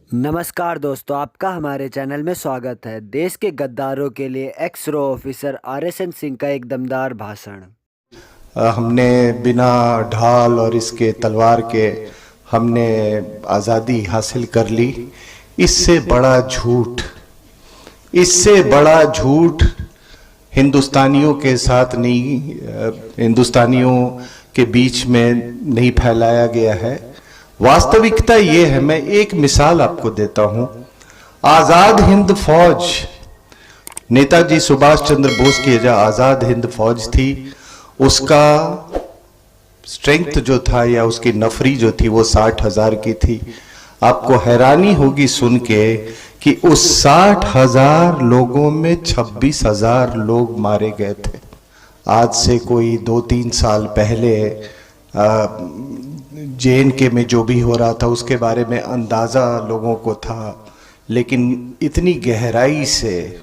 नमस्कार दोस्तों, आपका हमारे चैनल में स्वागत है। देश के गद्दारों के लिए एक्स रो ऑफिसर RSN सिंह का एक दमदार भाषण। हमने बिना ढाल और इसके तलवार के हमने आज़ादी हासिल कर ली। इससे बड़ा झूठ, इससे बड़ा झूठ हिंदुस्तानियों के साथ नहीं, हिंदुस्तानियों के बीच में नहीं फैलाया गया है। वास्तविकता ये है, मैं एक मिसाल आपको देता हूं। आजाद हिंद फौज, नेताजी सुभाष चंद्र बोस की जो आजाद हिंद फौज थी, उसका स्ट्रेंथ जो था या उसकी नफरी जो थी वो 60,000 की थी। आपको हैरानी होगी सुन के कि उस 60,000 लोगों में 26,000 लोग मारे गए थे। आज से कोई 2-3 साल पहले JNK में जो भी हो रहा था उसके बारे में अंदाज़ा लोगों को था, लेकिन इतनी गहराई से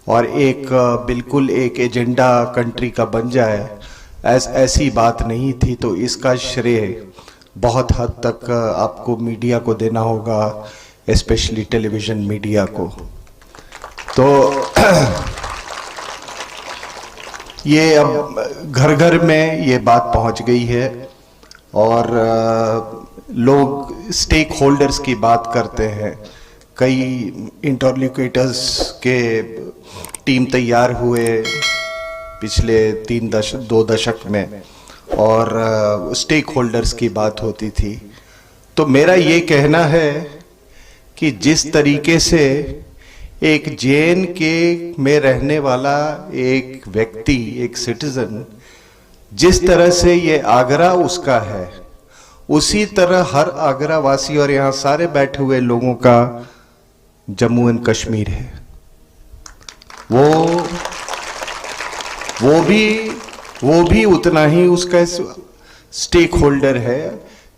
और एक बिल्कुल एक एजेंडा कंट्री का बन जाए ऐसी बात नहीं थी। तो इसका श्रेय बहुत हद तक आपको मीडिया को देना होगा, स्पेशली टेलीविज़न मीडिया को। तो ये अब घर घर में ये बात पहुंच गई है और लोग स्टेक होल्डर्स की बात करते हैं। कई इंटरलोक्यूटर्स के टीम तैयार हुए पिछले 2 दशक में और स्टेक होल्डर्स की बात होती थी। तो मेरा ये कहना है कि जिस तरीके से एक JNK में रहने वाला एक व्यक्ति, एक सिटीजन, जिस तरह से ये आगरा उसका है, उसी तरह हर आगरा वासी और यहाँ सारे बैठे हुए लोगों का जम्मू एंड कश्मीर है। वो भी उतना ही उसका स्टेक होल्डर है।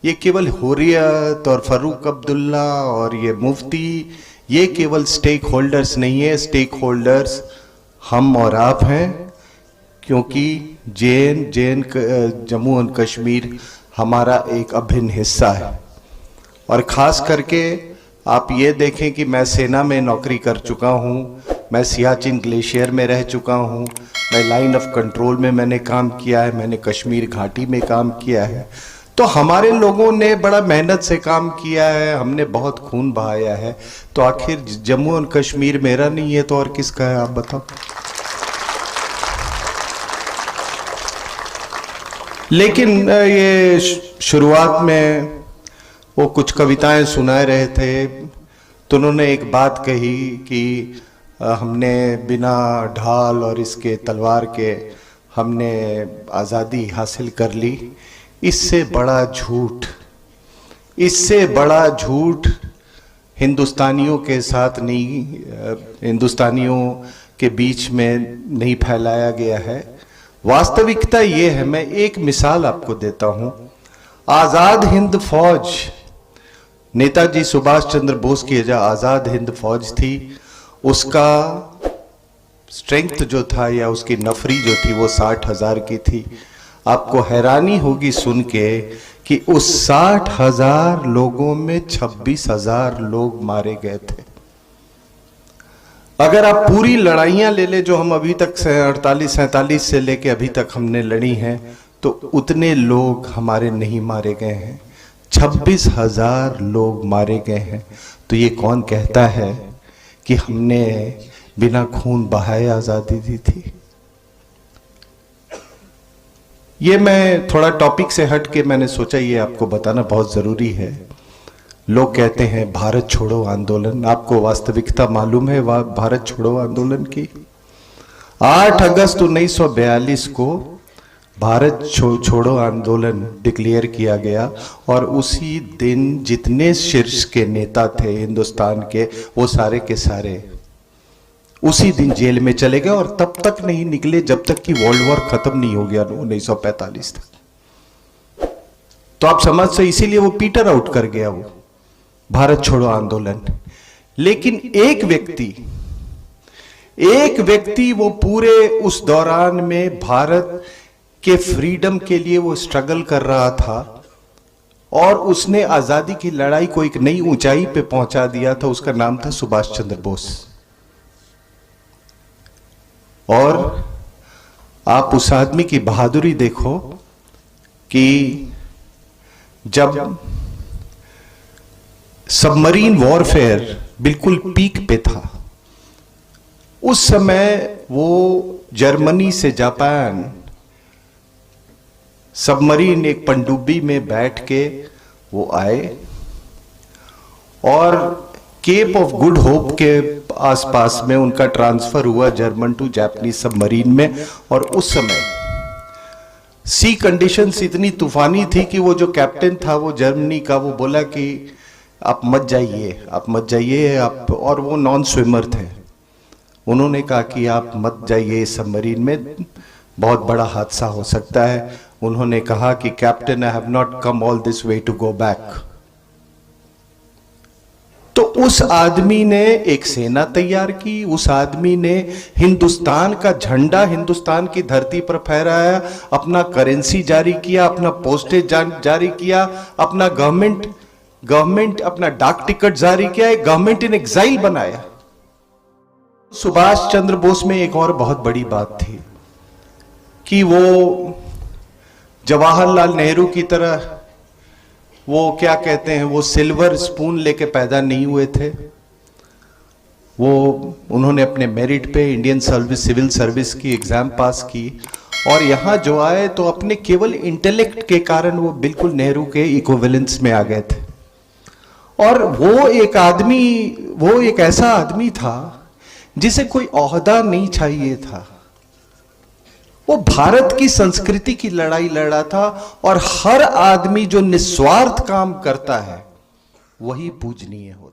ये केवल हुर्रियत और फारूक अब्दुल्ला और ये मुफ्ती, ये केवल स्टेक होल्डर्स नहीं है। स्टेक होल्डर्स हम और आप हैं, क्योंकि जम्मू एंड कश्मीर हमारा एक अभिन्न हिस्सा है। और ख़ास करके आप ये देखें कि मैं सेना में नौकरी कर चुका हूँ, मैं सियाचिन ग्लेशियर में रह चुका हूँ, मैं लाइन ऑफ कंट्रोल में मैंने काम किया है, मैंने कश्मीर घाटी में काम किया है। तो हमारे लोगों ने बड़ा मेहनत से काम किया है, हमने बहुत खून बहाया है। तो आखिर जम्मू एंड कश्मीर मेरा नहीं है तो और किसका है, आप बताओ। लेकिन ये शुरुआत में वो कुछ कविताएं सुना रहे थे, तो उन्होंने एक बात कही कि हमने बिना ढाल और इसके तलवार के हमने आज़ादी हासिल कर ली। इससे बड़ा झूठ, इससे बड़ा झूठ हिंदुस्तानियों के साथ नहीं, हिंदुस्तानियों के बीच में नहीं फैलाया गया है। वास्तविकता ये है, मैं एक मिसाल आपको देता हूं। आजाद हिंद फौज, नेताजी सुभाष चंद्र बोस की जो आजाद हिंद फौज थी, उसका स्ट्रेंथ जो था या उसकी नफरी जो थी वो 60,000 की थी। आपको हैरानी होगी सुन के कि उस 60,000 लोगों में 26,000 लोग मारे गए थे। अगर आप पूरी लड़ाइयां ले ले जो हम अभी तक 48-47 से लेके अभी तक हमने लड़ी हैं, तो उतने लोग हमारे नहीं मारे गए हैं। 26,000 लोग मारे गए हैं। तो ये कौन कहता है कि हमने बिना खून बहाए आज़ादी दी थी? ये मैं थोड़ा टॉपिक से हट के मैंने सोचा ये आपको बताना बहुत ज़रूरी है। लोग कहते हैं भारत छोड़ो आंदोलन, आपको वास्तविकता मालूम है भारत छोड़ो आंदोलन की? 8 अगस्त 1942 को भारत छोड़ो आंदोलन डिक्लेयर किया गया और उसी दिन जितने शीर्ष के नेता थे हिंदुस्तान के, वो सारे के सारे उसी दिन जेल में चले गए और तब तक नहीं निकले जब तक कि वर्ल्ड वॉर खत्म नहीं हो गया 1945 तक। तो आप समझ से, इसीलिए वो पीटर आउट कर गया वो भारत छोड़ो आंदोलन। लेकिन एक व्यक्ति वो पूरे उस दौरान में भारत के फ्रीडम के लिए वो स्ट्रगल कर रहा था और उसने आजादी की लड़ाई को एक नई ऊंचाई पे पहुंचा दिया था। उसका नाम था सुभाष चंद्र बोस। और आप उस आदमी की बहादुरी देखो कि जब सबमरीन वॉरफेयर बिल्कुल पीक पे था, उस समय वो जर्मनी से जापान सबमरीन एक पनडुब्बी में बैठ के वो आए और केप ऑफ गुड होप के आसपास में उनका ट्रांसफर हुआ जर्मन टू जापानीज सबमरीन में। और उस समय सी कंडीशंस इतनी तूफानी थी कि वो जो कैप्टन था वो जर्मनी का, वो बोला कि आप मत जाइए, आप मत जाइए आप। और वो नॉन स्विमर थे। उन्होंने कहा कि आप मत जाइए सबमरीन में, बहुत बड़ा हादसा हो सकता है। उन्होंने कहा कि captain, I have not come all this way to go back. तो उस आदमी ने एक सेना तैयार की, उस आदमी ने हिंदुस्तान का झंडा हिंदुस्तान की धरती पर फहराया, अपना करेंसी जारी किया, अपना पोस्टेज जारी किया, अपना गवर्नमेंट अपना डाक टिकट जारी किया, एक गवर्नमेंट इन एग्जाइल बनाया। सुभाष चंद्र बोस में एक और बहुत बड़ी बात थी कि वो जवाहरलाल नेहरू की तरह, वो क्या कहते हैं, वो सिल्वर स्पून लेके पैदा नहीं हुए थे। वो उन्होंने अपने मेरिट पे इंडियन सिविल सर्विस की एग्जाम पास की और यहां जो आए तो अपने केवल इंटेलेक्ट के कारण वो बिल्कुल नेहरू के इक्विवेलेंस में आ गए थे। और वो एक ऐसा आदमी था जिसे कोई ओहदा नहीं चाहिए था। वो भारत की संस्कृति की लड़ाई लड़ा था और हर आदमी जो निस्वार्थ काम करता है वही पूजनीय हो।